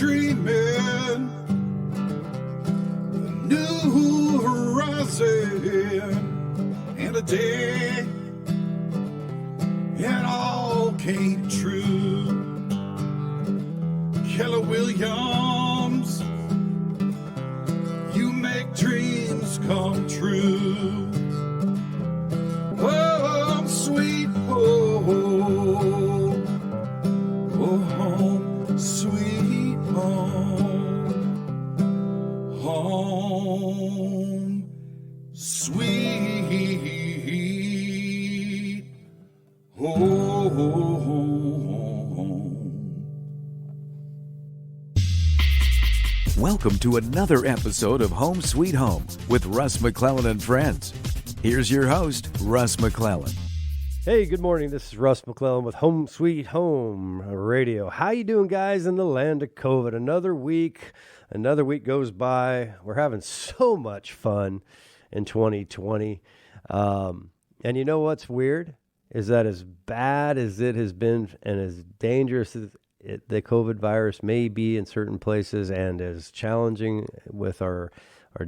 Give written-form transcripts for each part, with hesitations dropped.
dreaming a new horizon and a day it all came true. Keller Williams, you make dreams come true. Home sweet home, oh home sweet home, home sweet home. Welcome to another episode of Home Sweet Home with Russ, McClellan, and Friends. Here's your host, Russ McClellan. Hey, good morning. This is Russ McClellan with Home Sweet Home Radio. How you doing, guys, in the land of COVID? Another week goes by. We're having so much fun in 2020. And you know what's weird? Is that as bad as it has been and as dangerous as the COVID virus may be in certain places and as challenging with our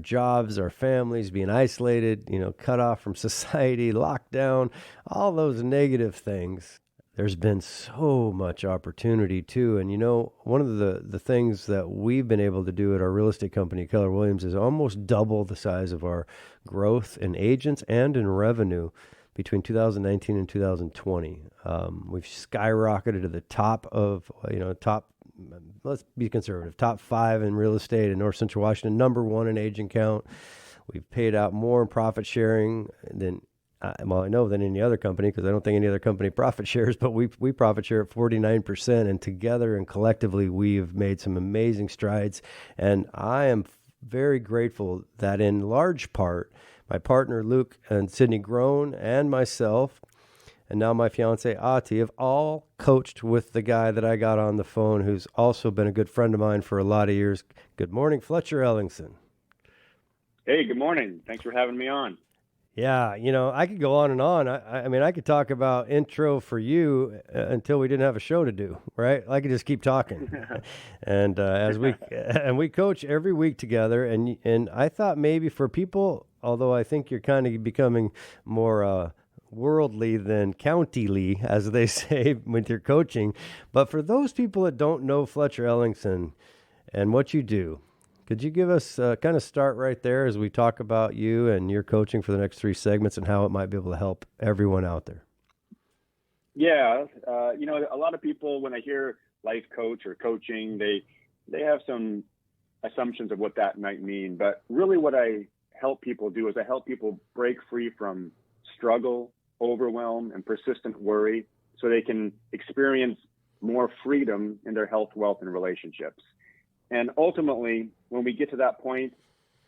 jobs, our families, being isolated, cut off from society, locked down, all those negative things. There's been so much opportunity too. And one of the things that we've been able to do at our real estate company, Keller Williams, is almost double the size of our growth in agents and in revenue between 2019 and 2020. We've skyrocketed to the top of, let's be conservative, top 5 in real estate in North Central Washington, number 1 in agent count. We've paid out more in profit sharing than any other company, because I don't think any other company profit shares, but we profit share at 49%, and together and collectively we've made some amazing strides. And I am very grateful that in large part, my partner Luke and Sydney Groen and myself, and now my fiance Ottie, have all coached with the guy that I got on the phone, who's also been a good friend of mine for a lot of years. Good morning, Fletcher Ellingson. Hey, good morning. Thanks for having me on. Yeah, I could go on and on. I mean, I could talk about intro for you until we didn't have a show to do, right? I could just keep talking. And we coach every week together, and I thought maybe for people, although I think you're kind of becoming more worldly than countyly, as they say, with your coaching. But for those people that don't know Fletcher Ellingson and what you do, could you give us kind of start right there as we talk about you and your coaching for the next 3 segments and how it might be able to help everyone out there? Yeah. A lot of people, when they hear life coach or coaching, they have some assumptions of what that might mean. But really what I help people do is I help people break free from struggle, overwhelm, and persistent worry so they can experience more freedom in their health, wealth, and relationships. And ultimately, when we get to that point,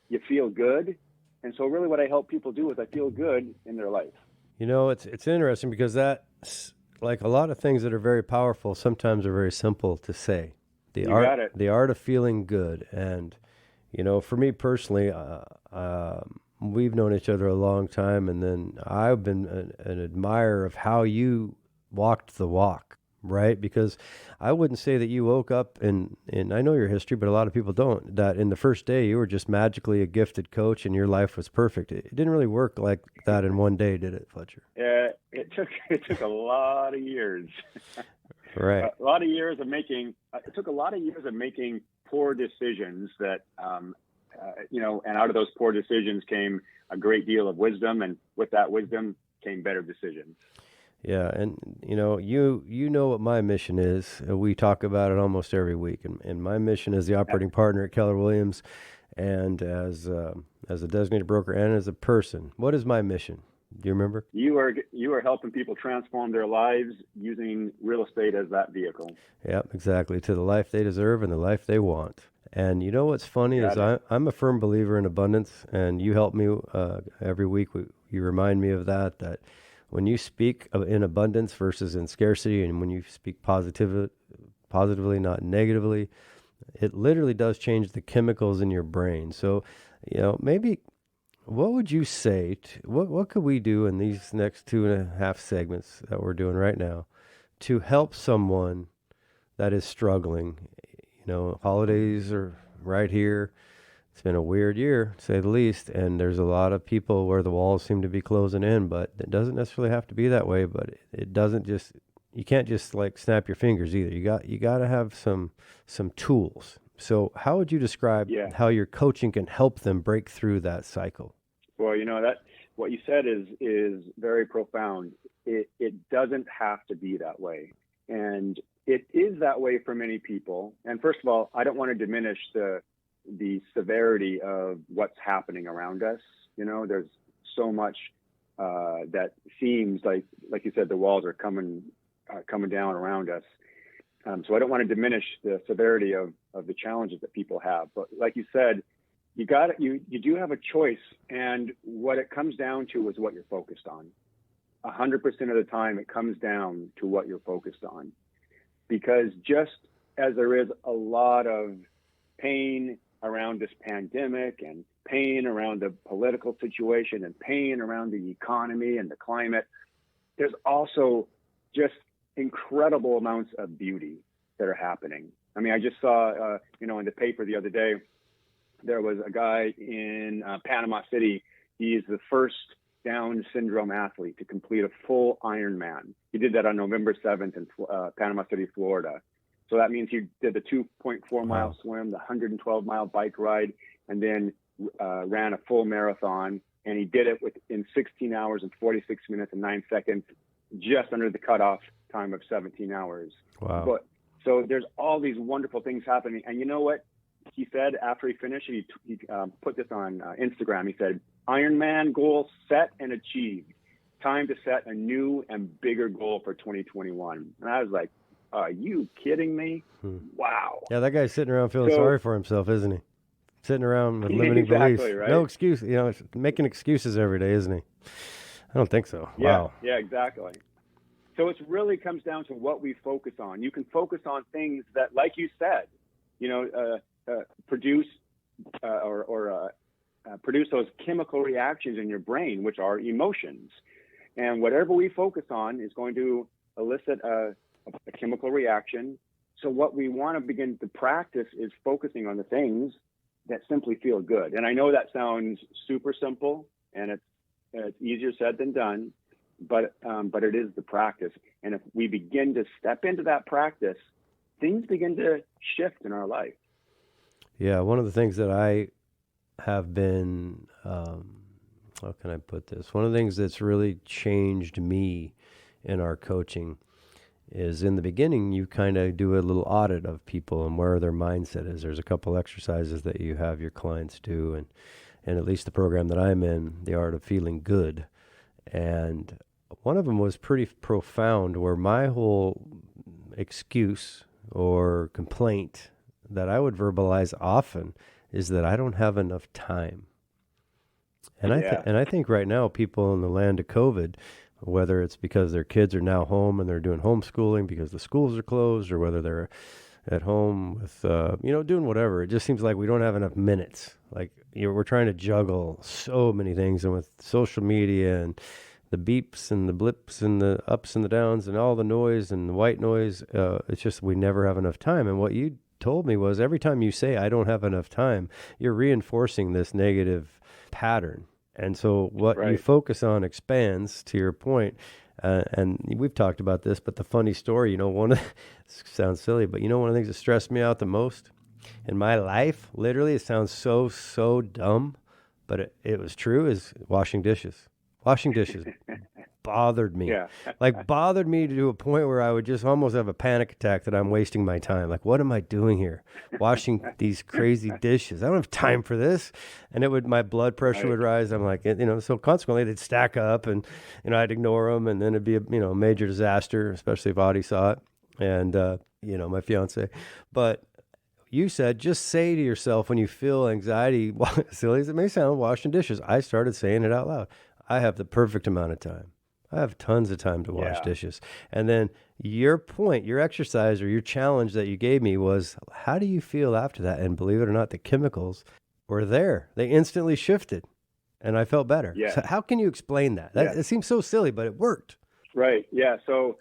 you feel good. And so really what I help people do is I feel good in their life. It's interesting because that's like a lot of things that are very powerful sometimes are very simple to say. The art of feeling good. And, for me personally, we've known each other a long time. And then I've been an admirer of how you walked the walk. Right? Because I wouldn't say that you woke up and I know your history, but a lot of people don't, that in the first day you were just magically a gifted coach and your life was perfect. It didn't really work like that in one day, did it, Fletcher? It took a lot of years. Right. A lot of years of making, it took a lot of years of making poor decisions that, and out of those poor decisions came a great deal of wisdom. And with that wisdom came better decisions. Yeah, and you know what my mission is. We talk about it almost every week, and my mission as the operating partner at Keller Williams, and as a designated broker and as a person. What is my mission? Do you remember? You are helping people transform their lives using real estate as that vehicle. Yep, exactly, to the life they deserve and the life they want. And you know what's funny is I'm a firm believer in abundance, and you help me every week. You remind me of that when you speak in abundance versus in scarcity, and when you speak positively, not negatively, it literally does change the chemicals in your brain. So, maybe what would you say, what could we do in these next 2.5 segments that we're doing right now to help someone that is struggling, Holidays are right here. It's been a weird year, to say the least, and there's a lot of people where the walls seem to be closing in, but it doesn't necessarily have to be that way. But it doesn't just, you can't just like snap your fingers either. You got to have some tools. So how would you describe how your coaching can help them break through that cycle? Well, that what you said is very profound. It doesn't have to be that way, and it is that way for many people. And first of all, I don't want to diminish the severity of what's happening around us. There's so much that seems like you said, the walls are coming down around us. So I don't want to diminish the severity of the challenges that people have. But like you said, you do have a choice, and what it comes down to is what you're focused on. 100% of the time, it comes down to what you're focused on, because just as there is a lot of pain around this pandemic and pain around the political situation and pain around the economy and the climate, there's also just incredible amounts of beauty that are happening. I mean, I just saw, in the paper the other day, there was a guy in Panama City. He is the first Down syndrome athlete to complete a full Ironman. He did that on November 7th in Panama City, Florida. So that means he did the 2.4 mile swim, the 112 mile bike ride, and then ran a full marathon. And he did it in 16 hours and 46 minutes and 9 seconds, just under the cutoff time of 17 hours. Wow. So there's all these wonderful things happening. And you know what he said after he finished? He put this on Instagram. He said, Ironman goal set and achieved. Time to set a new and bigger goal for 2021. And I was like, are you kidding me? Wow. Yeah, that guy's sitting around feeling sorry for himself, isn't he? Sitting around with limiting beliefs. Right? No excuse, making excuses every day, isn't he? I don't think so. Yeah, wow. Yeah, exactly. So it really comes down to what we focus on. You can focus on things that, like you said, produce produce those chemical reactions in your brain, which are emotions. And whatever we focus on is going to elicit a chemical reaction. So what we want to begin to practice is focusing on the things that simply feel good. And I know that sounds super simple, and it's easier said than done, but it is the practice. And if we begin to step into that practice, things begin to shift in our life. Yeah, one of the things that I have been, how can I put this? One of the things that's really changed me in our coaching is, in the beginning, you kind of do a little audit of people and where their mindset is. There's a couple exercises that you have your clients do, and at least the program that I'm in, The Art of Feeling Good. And one of them was pretty profound, where my whole excuse or complaint that I would verbalize often is that I don't have enough time. And I think right now, people in the land of COVID, whether it's because their kids are now home and they're doing homeschooling because the schools are closed, or whether they're at home with, doing whatever, it just seems like we don't have enough minutes. Like, we're trying to juggle so many things, and with social media and the beeps and the blips and the ups and the downs and all the noise and the white noise, it's just we never have enough time. And what you told me was, every time you say I don't have enough time, you're reinforcing this negative pattern. And so what you focus on expands, to your point. And we've talked about this, but the funny story, sounds silly, but one of the things that stressed me out the most in my life, literally, it sounds so dumb, but it was true, is washing dishes. Washing dishes bothered me. Yeah. Bothered me to a point where I would just almost have a panic attack that I'm wasting my time. Like, what am I doing here? Washing these crazy dishes. I don't have time for this. And my blood pressure would rise. I'm like, so consequently they'd stack up, and, I'd ignore them, and then it'd be a major disaster, especially if Ottie saw it. And, my fiance. But you said, just say to yourself when you feel anxiety, silly as it may sound, washing dishes. I started saying it out loud. I have the perfect amount of time. I have tons of time to wash dishes. And then your point, your exercise, or your challenge that you gave me was, how do you feel after that? And believe it or not, the chemicals were there. They instantly shifted, and I felt better. Yeah. So how can you explain that? It seems so silly, but it worked. Right. Yeah. So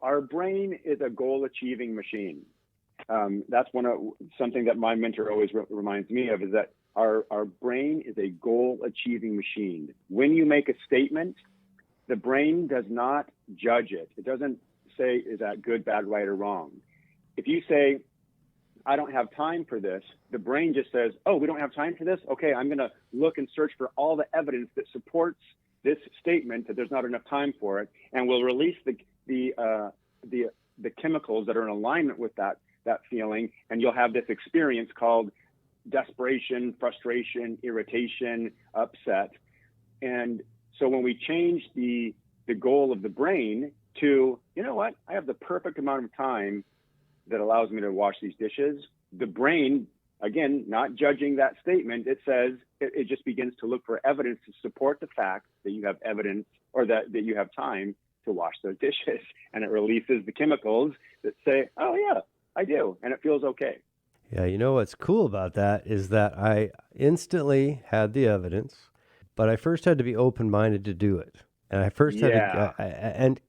our brain is a goal-achieving machine. That's something that my mentor always reminds me of, is that our brain is a goal-achieving machine. When you make a statement, the brain does not judge it. It doesn't say, is that good, bad, right, or wrong? If you say, I don't have time for this, the brain just says, oh, we don't have time for this? Okay, I'm going to look and search for all the evidence that supports this statement that there's not enough time for it, and we'll release the chemicals that are in alignment with that feeling, and you'll have this experience called desperation, frustration, irritation, upset. And so when we change the goal of the brain to, you know what, I have the perfect amount of time that allows me to wash these dishes, the brain, again, not judging that statement, it says, it just begins to look for evidence to support the fact that you have evidence, or that you have time to wash those dishes. And it releases the chemicals that say, oh yeah, I do. And it feels okay. Yeah, you know what's cool about that is that I instantly had the evidence, but I first had to be open-minded to do it. And I first had to, and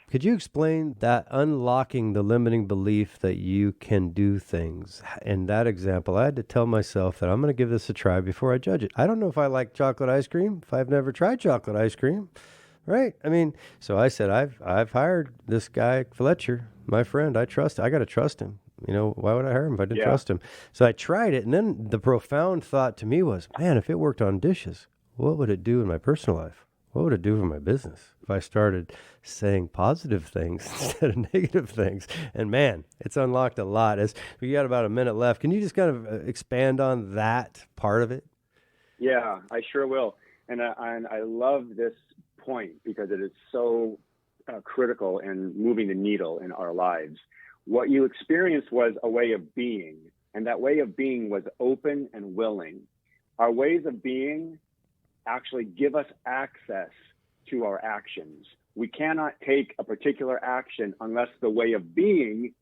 could you explain that unlocking the limiting belief that you can do things? In that example, I had to tell myself that I'm going to give this a try before I judge it. I don't know if I like chocolate ice cream, if I've never tried chocolate ice cream, right? I mean, so I said, I've hired this guy, Fletcher, my friend. I got to trust him. You know, why would I hire him if I didn't trust him? So I tried it, and then the profound thought to me was, man, if it worked on dishes, what would it do in my personal life? What would it do for my business if I started saying positive things instead of negative things? And man, it's unlocked a lot. As we got about a minute left, can you just kind of expand on that part of it? Yeah, I sure will. And I love this point because it is so critical in moving the needle in our lives. What you experienced was a way of being, and that way of being was open and willing. Our ways of being actually give us access to our actions. We cannot take a particular action unless the way of being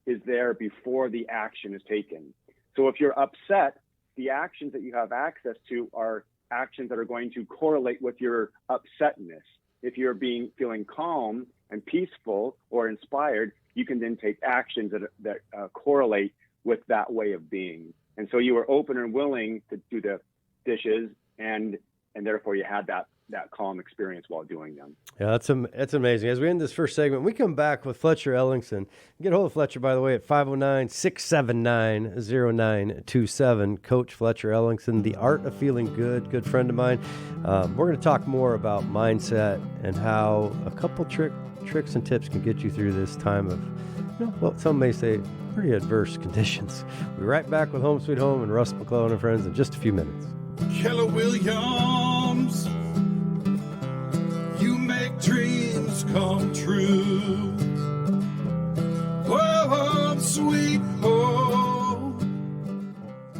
is there before the action is taken. So if you're upset, the actions that you have access to are actions that are going to correlate with your upsetness. If you're feeling calm and peaceful or inspired, you can then take actions that correlate with that way of being. And so you were open and willing to do the dishes, and therefore you had that calm experience while doing them. Yeah, that's amazing. As we end this first segment, we come back with Fletcher Ellingson. Get a hold of Fletcher, by the way, at 509-679-0927. Coach Fletcher Ellingson, The Art of Feeling good friend of mine. We're going to talk more about mindset and how a couple tricks and tips can get you through this time of, well, some may say pretty adverse conditions. We'll be right back with Home Sweet Home and Russ, McClellan and Friends in just a few minutes. Keller Williams, you make dreams come true.